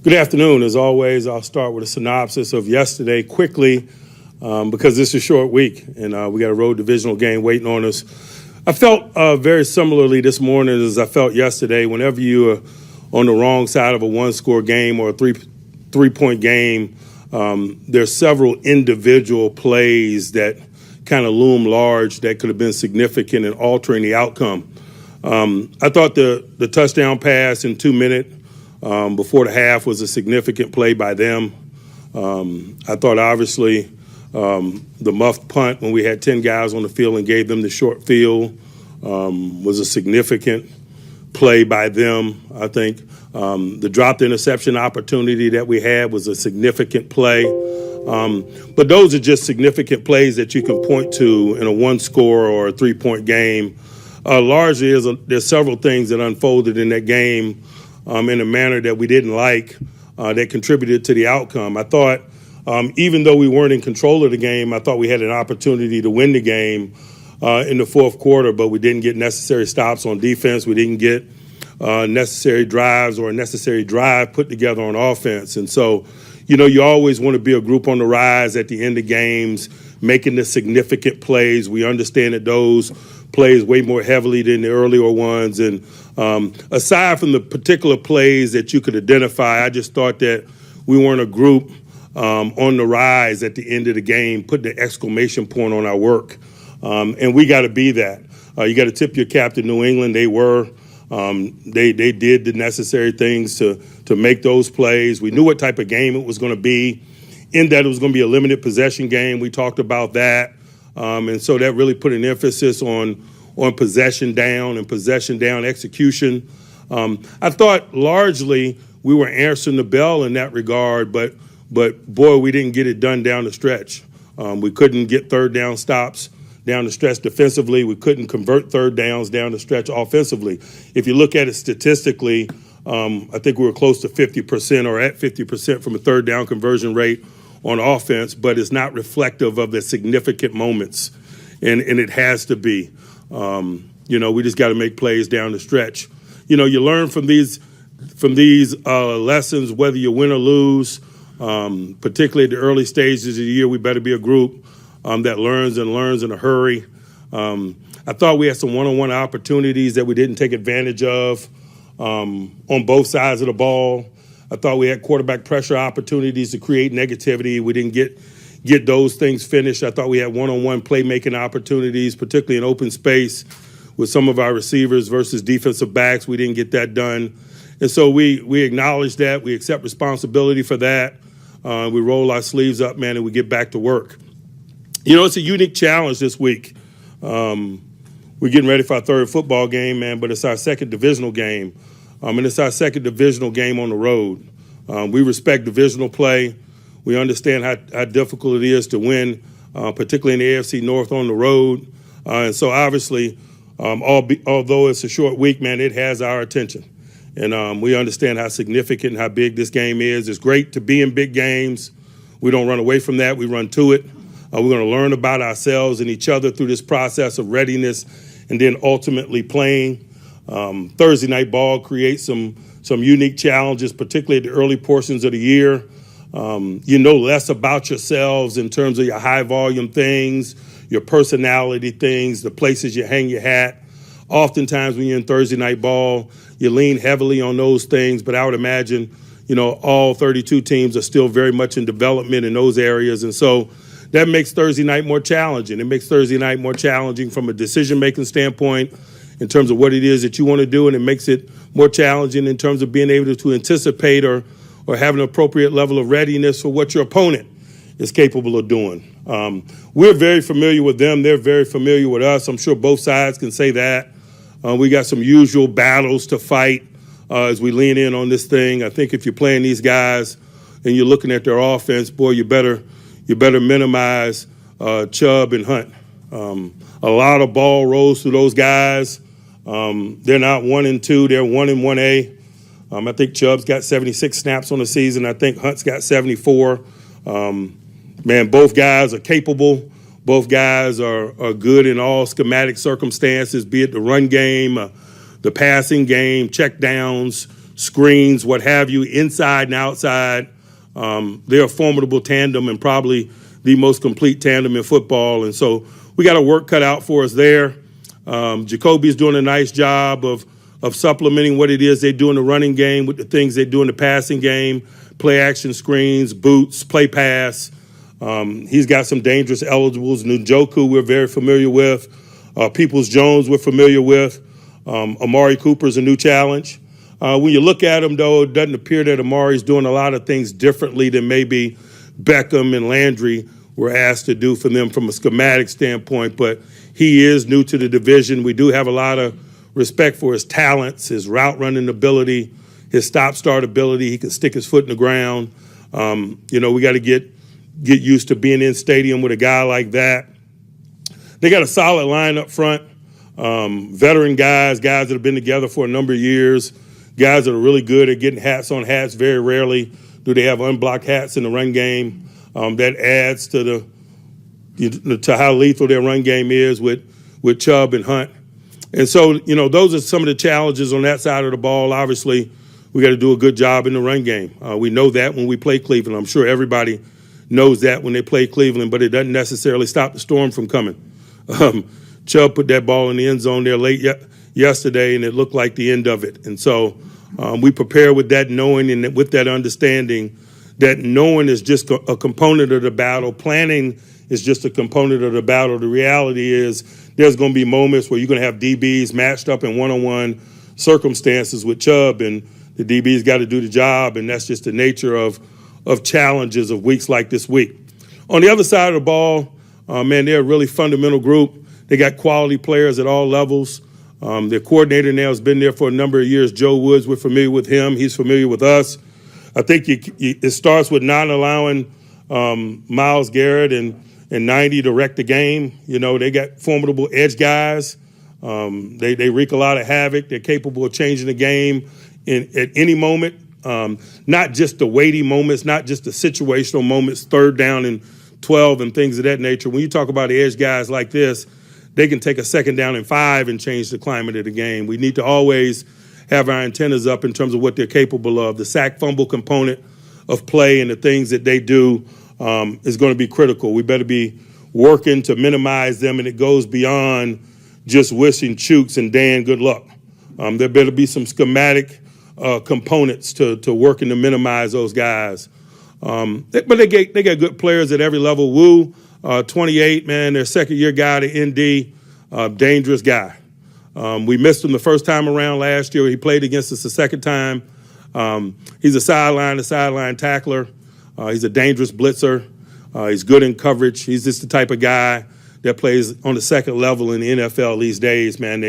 Good afternoon. As always, I'll start with a synopsis of yesterday quickly because this is a short week and we got a road divisional game waiting on us. I felt very similarly this morning as I felt yesterday. Whenever you are on the wrong side of a one-score game or a three-point game, there's several individual plays that kind of loom large that could have been significant in altering the outcome. I thought the touchdown pass in 2 minutes before the half was a significant play by them. I thought obviously the muffed punt when we had 10 guys on the field and gave them the short field was a significant play by them. I think the dropped interception opportunity that we had was a significant play. But those are just significant plays that you can point to in a one-score or a three-point game. Largely, there's several things that unfolded in that game in a manner that we didn't like that contributed to the outcome. I thought, even though we weren't in control of the game, I thought we had an opportunity to win the game in the fourth quarter, but we didn't get necessary stops on defense. We didn't get necessary drives or a necessary drive put together on offense. And so, you always want to be a group on the rise at the end of games, making the significant plays. We understand that those plays weigh more heavily than the earlier ones. And aside from the particular plays that you could identify, I just thought that we weren't a group on the rise at the end of the game, put the exclamation point on our work. And we got to be that. You got to tip your cap to New England. They were. They did the necessary things to make those plays. We knew what type of game it was going to be, in that it was going to be a limited possession game. We talked about that. And so that really put an emphasis on possession down and possession down execution. I thought largely we were answering the bell in that regard, but boy, we didn't get it done down the stretch. We couldn't get third down stops down the stretch defensively. We couldn't convert third downs down the stretch offensively. If you look at it statistically, I think we were close to 50% or at 50% from a third down conversion rate on offense, but it's not reflective of the significant moments, and it has to be. We just got to make plays down the stretch. You learn from these lessons, whether you win or lose, particularly at the early stages of the year. We better be a group that learns in a hurry. I thought we had some one-on-one opportunities that we didn't take advantage of on both sides of the ball. I thought we had quarterback pressure opportunities to create negativity. We didn't get those things finished. I thought we had one-on-one playmaking opportunities, particularly in open space with some of our receivers versus defensive backs. We didn't get that done. And so we acknowledge that. We accept responsibility for that. We roll our sleeves up, man, and we get back to work. It's a unique challenge this week. We're getting ready for our third football game, man, but it's our second divisional game. And it's our second divisional game on the road. We respect divisional play. We understand how difficult it is to win, particularly in the AFC North on the road. And so obviously, although it's a short week, man, it has our attention. And we understand how significant and how big this game is. It's great to be in big games. We don't run away from that. We run to it. We're going to learn about ourselves and each other through this process of readiness and then ultimately playing. Thursday night ball creates some unique challenges, particularly at the early portions of the year. You know less about yourselves in terms of your high volume things, your personality things, the places you hang your hat. Oftentimes when you're in Thursday night ball, you lean heavily on those things, but I would imagine, all 32 teams are still very much in development in those areas. And so that makes Thursday night more challenging. It makes Thursday night more challenging from a decision-making standpoint in terms of what it is that you want to do, and it makes it more challenging in terms of being able to anticipate or have an appropriate level of readiness for what your opponent is capable of doing. We're very familiar with them. They're very familiar with us. I'm sure both sides can say that. We got some usual battles to fight as we lean in on this thing. I think if you're playing these guys and you're looking at their offense, boy, you better minimize Chubb and Hunt. A lot of ball rolls through those guys. They're not 1 and 2. They're 1 and 1A. I think Chubb's got 76 snaps on the season. I think Hunt's got 74. Man, both guys are capable. Both guys are good in all schematic circumstances, be it the run game, the passing game, check downs, screens, what have you, inside and outside. They're a formidable tandem and probably the most complete tandem in football. And so we got a work cut out for us there. Jacoby's doing a nice job of supplementing what it is they do in the running game with the things they do in the passing game, play action screens, boots, play pass. He's got some dangerous eligibles. Njoku we're very familiar with. Peoples-Jones we're familiar with. Amari Cooper's a new challenge. When you look at him, though, it doesn't appear that Amari's doing a lot of things differently than maybe Beckham and Landry were asked to do for them from a schematic standpoint. But he is new to the division. We do have a lot of respect for his talents, his route running ability, his stop-start ability. He can stick his foot in the ground. We got to get used to being in stadium with a guy like that. They got a solid line up front. Veteran guys that have been together for a number of years, guys that are really good at getting hats on hats. Very rarely do they have unblocked hats in the run game. That adds to how lethal their run game is with Chubb and Hunt. And so, those are some of the challenges on that side of the ball. Obviously, we got to do a good job in the run game. We know that when we play Cleveland. I'm sure everybody knows that when they play Cleveland, but it doesn't necessarily stop the storm from coming. Chubb put that ball in the end zone there late yesterday, and it looked like the end of it. And so we prepare with that knowing and with that understanding that knowing is just a component of the battle. Planning is just a component of the battle. The reality is there's going to be moments where you're going to have DBs matched up in one-on-one circumstances with Chubb, and the DB's got to do the job, and that's just the nature of challenges of weeks like this week. On the other side of the ball, they're a really fundamental group. They got quality players at all levels. Their coordinator now has been there for a number of years. Joe Woods, we're familiar with him. He's familiar with us. I think it starts with not allowing Myles Garrett and 90 to wreck the game. They got formidable edge guys. They wreak a lot of havoc. They're capable of changing the game at any moment, not just the weighty moments, not just the situational moments, 3rd down and 12 and things of that nature. When you talk about the edge guys like this, they can take a 2nd down and 5 and change the climate of the game. We need to always have our antennas up in terms of what they're capable of. The sack fumble component of play and the things that they do is going to be critical. We better be working to minimize them, and it goes beyond just wishing Chooks and Dan good luck. There better be some schematic components to working to minimize those guys. But they got good players at every level. Wu, 28, man, their 2nd-year guy to ND, dangerous guy. We missed him the first time around last year. He played against us the second time. He's a sideline tackler. He's a dangerous blitzer. He's good in coverage. He's just the type of guy that plays on the second level in the NFL these days, man.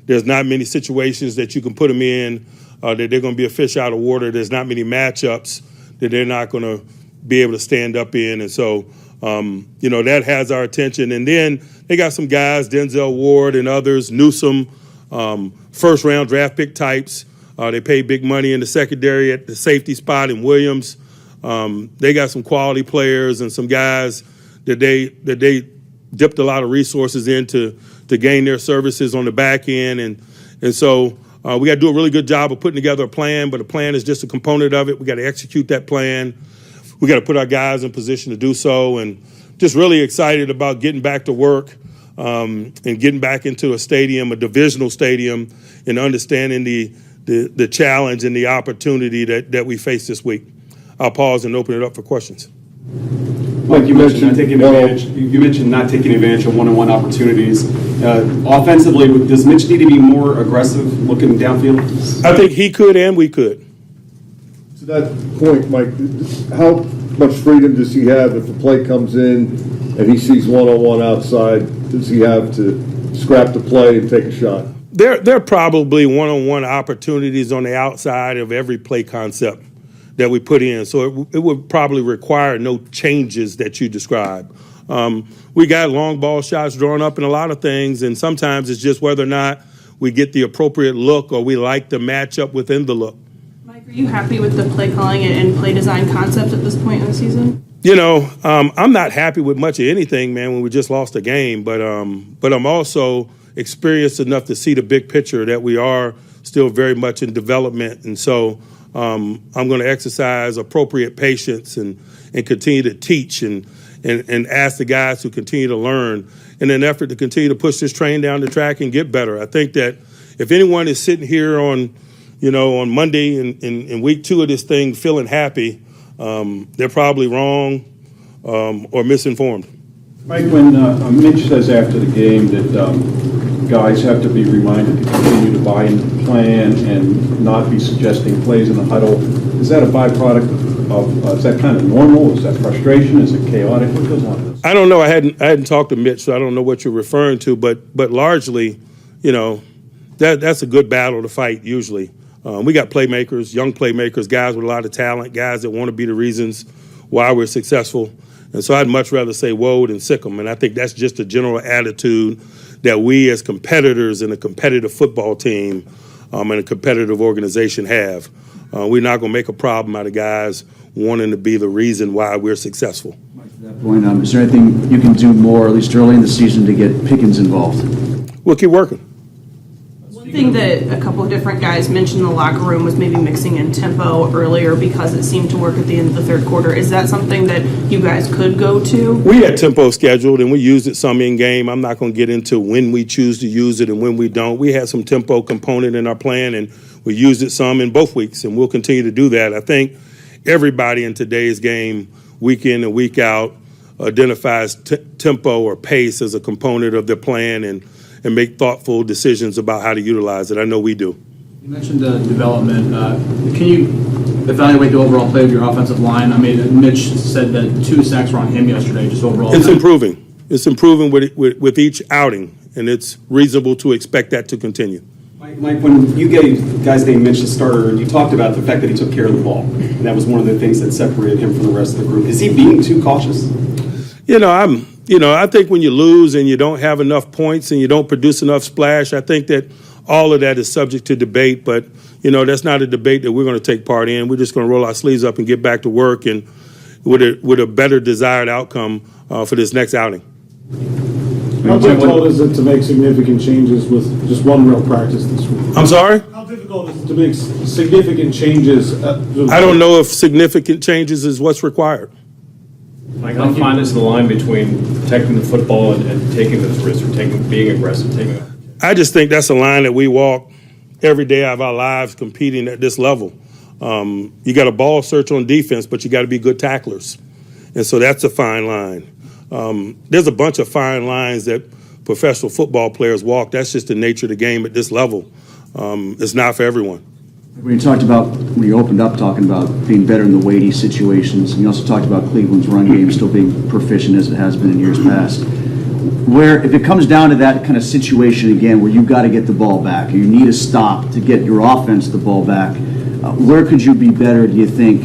There's not many situations that you can put him in that they're going to be a fish out of water. There's not many matchups that they're not going to be able to stand up in. And so, that has our attention. And then they got some guys, Denzel Ward and others, Newsome, first-round draft pick types. They pay big money in the secondary at the safety spot in Williams. They got some quality players and some guys that they dipped a lot of resources into to gain their services on the back end. And so we got to do a really good job of putting together a plan, but a plan is just a component of it. We got to execute that plan. We got to put our guys in position to do so, and just really excited about getting back to work and getting back into a stadium, a divisional stadium, and understanding the challenge and the opportunity that we face this week. I'll pause and open it up for questions. Mike, you mentioned not taking advantage. You mentioned not taking advantage of one-on-one opportunities. Offensively, does Mitch need to be more aggressive looking downfield? I think he could and we could. To that point, Mike, how much freedom does he have if the play comes in and he sees one-on-one outside? Does he have to scrap the play and take a shot? There are probably one-on-one opportunities on the outside of every play concept that we put in. So it would probably require no changes that you describe. We got long ball shots drawn up in a lot of things, and sometimes it's just whether or not we get the appropriate look or we like the matchup within the look. Mike, are you happy with the play calling and play design concept at this point in the season? I'm not happy with much of anything, man, when we just lost a game, but I'm also experienced enough to see the big picture that we are still very much in development. And so I'm going to exercise appropriate patience and continue to teach and ask the guys to continue to learn in an effort to continue to push this train down the track and get better. I think that if anyone is sitting here on Monday in week 2 of this thing feeling happy, they're probably wrong or misinformed. Mike, when Mitch says after the game that guys have to be reminded to continue to buy into the plan and not be suggesting plays in the huddle, is that a byproduct of, is that kind of normal? Is that frustration? Is it chaotic? What goes on? I don't know. I hadn't talked to Mitch, so I don't know what you're referring to, but largely, that's a good battle to fight usually. We got playmakers, young playmakers, guys with a lot of talent, guys that want to be the reasons why we're successful. And so I'd much rather say whoa than sick 'em. And I think that's just a general attitude that we as competitors in a competitive football team and a competitive organization have. We're not going to make a problem out of guys wanting to be the reason why we're successful. Mike, to that point, is there anything you can do more, at least early in the season, to get Pickens involved? We'll keep working. One thing that a couple of different guys mentioned in the locker room was maybe mixing in tempo earlier because it seemed to work at the end of the third quarter. Is that something that you guys could go to? We had tempo scheduled, and we used it some in-game. I'm not going to get into when we choose to use it and when we don't. We had some tempo component in our plan, and we used it some in both weeks, and we'll continue to do that. I think everybody in today's game, week in and week out, identifies tempo or pace as a component of their plan and make thoughtful decisions about how to utilize it. I know we do. You mentioned development. Can you evaluate the overall play of your offensive line? I mean, Mitch said that 2 sacks were on him yesterday, just overall. It's improving. It's improving with each outing, and it's reasonable to expect that to continue. Mike, when you gave guys named Mitch the starter, you talked about the fact that he took care of the ball, and that was one of the things that separated him from the rest of the group. Is he being too cautious? I think when you lose and you don't have enough points and you don't produce enough splash, I think that all of that is subject to debate. But, that's not a debate that we're going to take part in. We're just going to roll our sleeves up and get back to work and with a better desired outcome for this next outing. How difficult is it to make significant changes with just one real practice this week? I'm sorry? How difficult is it to make significant changes? I don't know if significant changes is what's required. Mike, how fine is the line between protecting the football and taking those risks or being aggressive? I just think that's a line that we walk every day of our lives competing at this level. You got a ball search on defense, but you got to be good tacklers. And so that's a fine line. There's a bunch of fine lines that professional football players walk. That's just the nature of the game at this level. It's not for everyone. When you opened up talking about being better in the weighty situations, and you also talked about Cleveland's run game still being proficient as it has been in years past. Where, if it comes down to that kind of situation again, where you've got to get the ball back, or you need a stop to get your offense the ball back, where could you be better, do you think,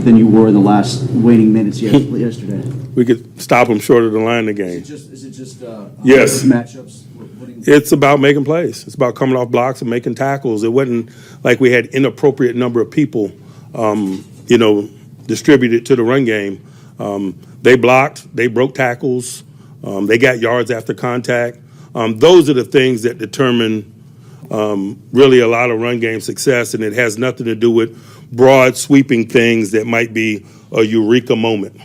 than you were in the last waiting minutes yesterday? We could stop them short of the line of the game. Is it just yes. Matchups? It's about making plays. It's about coming off blocks and making tackles. It wasn't like we had inappropriate number of people, distributed to the run game. They blocked. They broke tackles. They got yards after contact. Those are the things that determine really a lot of run game success, and it has nothing to do with broad sweeping things that might be a eureka moment.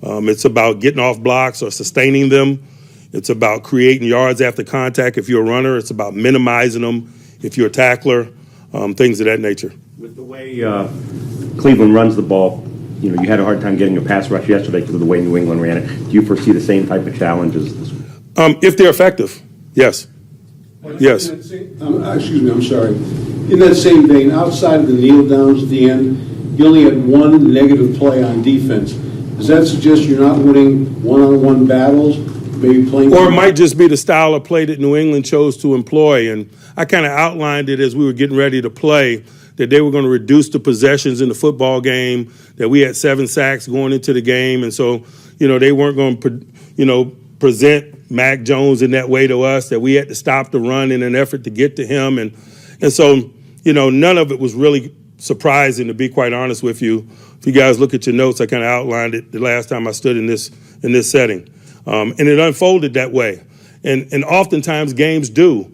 It's about getting off blocks or sustaining them. It's about creating yards after contact if you're a runner. It's about minimizing them if you're a tackler, things of that nature. With the way Cleveland runs the ball, you had a hard time getting a pass rush yesterday because of the way New England ran it. Do you foresee the same type of challenges this week? If they're effective, yes. Yes. Excuse me, I'm sorry. In that same vein, outside of the kneel downs at the end, you only had one negative play on defense. Does that suggest you're not winning one-on-one battles? Maybe playing, or it might just be the style of play that New England chose to employ. And I kind of outlined it as we were getting ready to play, that they were going to reduce the possessions in the football game, that we had 7 sacks going into the game. And so, they weren't going to, present Mac Jones in that way to us, that we had to stop the run in an effort to get to him. And so, none of it was really surprising, to be quite honest with you. If you guys look at your notes, I kind of outlined it the last time I stood in this setting. And it unfolded that way. And oftentimes games do.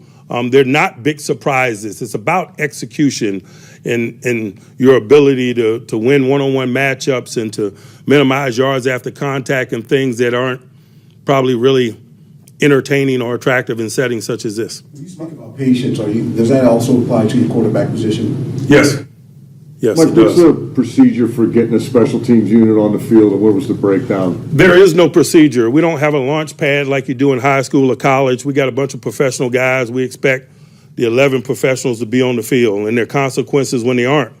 They're not big surprises. It's about execution and your ability to win one-on-one matchups and to minimize yards after contact and things that aren't probably really entertaining or attractive in settings such as this. When you speak about patience, does that also apply to your quarterback position? Yes. Yes, Mike, it what's does. the procedure for getting a special teams unit on the field, and what was the breakdown? There is no procedure. We don't have a launch pad like you do in high school or college. We got a bunch of professional guys. We expect the 11 professionals to be on the field, and there are consequences when they aren't.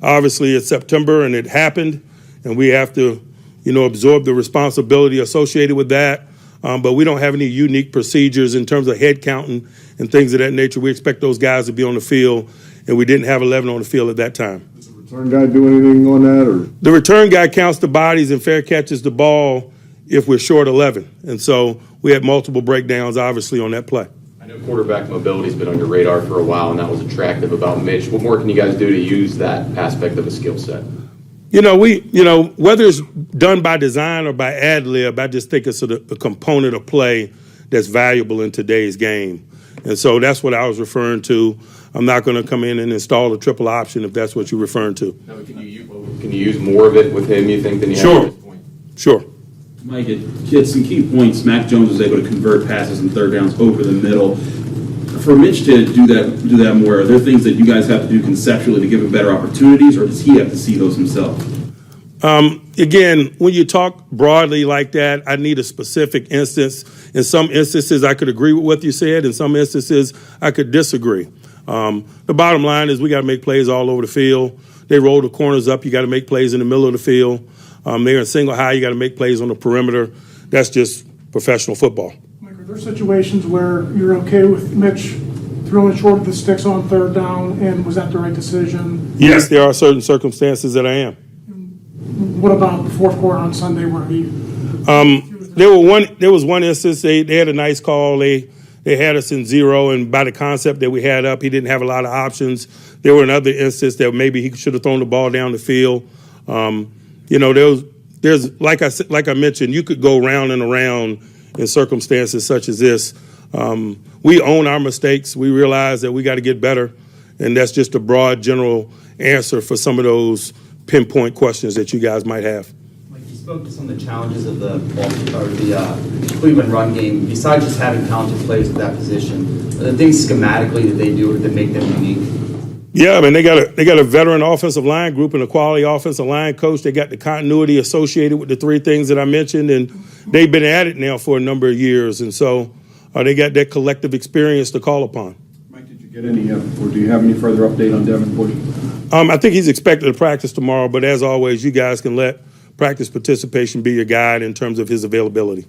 Obviously, it's September, and it happened, and we have to, absorb the responsibility associated with that. But we don't have any unique procedures in terms of head counting and things of that nature. We expect those guys to be on the field, and we didn't have 11 on the field at that time. Does the return guy do anything on that, or? The return guy counts the bodies and fair catches the ball if we're short 11. And so we had multiple breakdowns, obviously, on that play. I know quarterback mobility's been on your radar for a while, and that was attractive about Mitch. What more can you guys do to use that aspect of a skill set? Whether it's done by design or by ad lib, I just think it's a component of play that's valuable in today's game. And so that's what I was referring to. I'm not going to come in and install a triple option if that's what you're referring to. Now, can you use more of it with him, you think, than you have at this point? Sure. Mike, at some key points, Mac Jones was able to convert passes and third downs over the middle. For Mitch to do that more, are there things that you guys have to do conceptually to give him better opportunities, or does he have to see those himself? Again, when you talk broadly like that, I need a specific instance. In some instances, I could agree with what you said. In some instances, I could disagree. The bottom line is we got to make plays all over the field. They roll the corners up. You got to make plays in the middle of the field. They're in single high. You got to make plays on the perimeter. That's just professional football. Mike, are there situations where you're okay with Mitch throwing short of the sticks on third down, and was that the right decision? Yes, there are certain circumstances that I am. What about the fourth quarter on Sunday where he? There was one instance they had a nice call. They had us in zero, and by the concept that we had up, he didn't have a lot of options. There were another instance that maybe he should have thrown the ball down the field. There's like I mentioned, you could go round and around in circumstances such as this. We own our mistakes. We realize that we got to get better, and that's just a broad, general answer for some of those pinpoint questions that you guys might have. Mike, you spoke to some of the challenges of the Cleveland run game. Besides just having talented players at that position, are there things schematically that they do that make them unique? Yeah, I mean, they got a veteran offensive line group and a quality offensive line coach. They got the continuity associated with the three things that I mentioned, and they've been at it now for a number of years, and so they got that collective experience to call upon. Mike, did you get any, or do you have any further update on Devin Bush? I think he's expected to practice tomorrow, but as always, you guys can let practice participation be your guide in terms of his availability.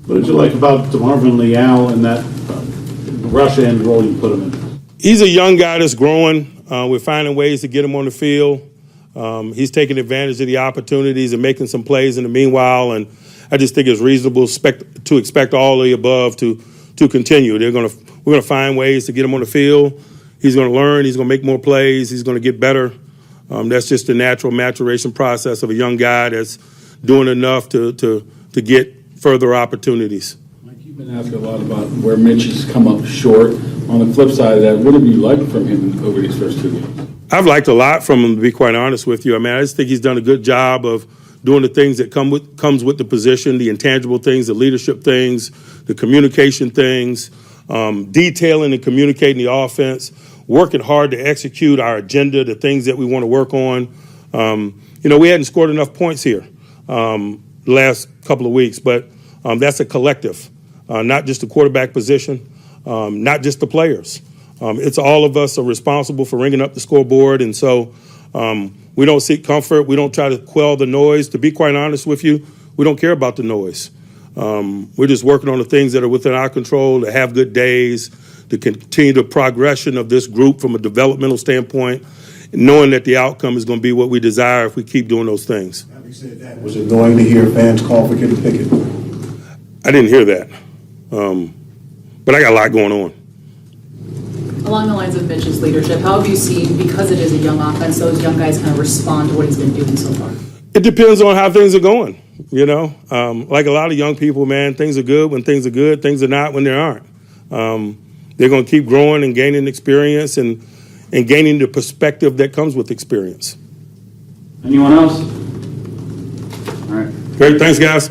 What did you like about DeMarvin Leal and that rush end role you put him in? He's a young guy that's growing. We're finding ways to get him on the field. He's taking advantage of the opportunities and making some plays in the meanwhile, and I just think it's reasonable to expect all of the above to continue. We're going to find ways to get him on the field. He's going to learn. He's going to make more plays. He's going to get better. That's just the natural maturation process of a young guy that's doing enough to get further opportunities. Mike, you've been asking a lot about where Mitch has come up short. On the flip side of that, what have you liked from him over these first 2 games? I've liked a lot from him, to be quite honest with you. I mean, I just think he's done a good job of doing the things that comes with the position, the intangible things, the leadership things, the communication things, detailing and communicating the offense, working hard to execute our agenda, the things that we want to work on. We hadn't scored enough points here the last couple of weeks, but that's a collective, not just the quarterback position, not just the players. It's all of us are responsible for ringing up the scoreboard, and so we don't seek comfort. We don't try to quell the noise. To be quite honest with you, we don't care about the noise. We're just working on the things that are within our control, to have good days, to continue the progression of this group from a developmental standpoint, knowing that the outcome is going to be what we desire if we keep doing those things. Having said that, was it annoying to hear fans call for Kenny Pickett? I didn't hear that, but I got a lot going on. Along the lines of Mitch's leadership, how have you seen, because it is a young offense, those young guys kind of respond to what he's been doing so far? It depends on how things are going, Like a lot of young people, man, things are good when things are good, things are not when they aren't. they're going to keep growing and gaining experience and gaining the perspective that comes with experience. Anyone else? All right. Great, thanks, guys.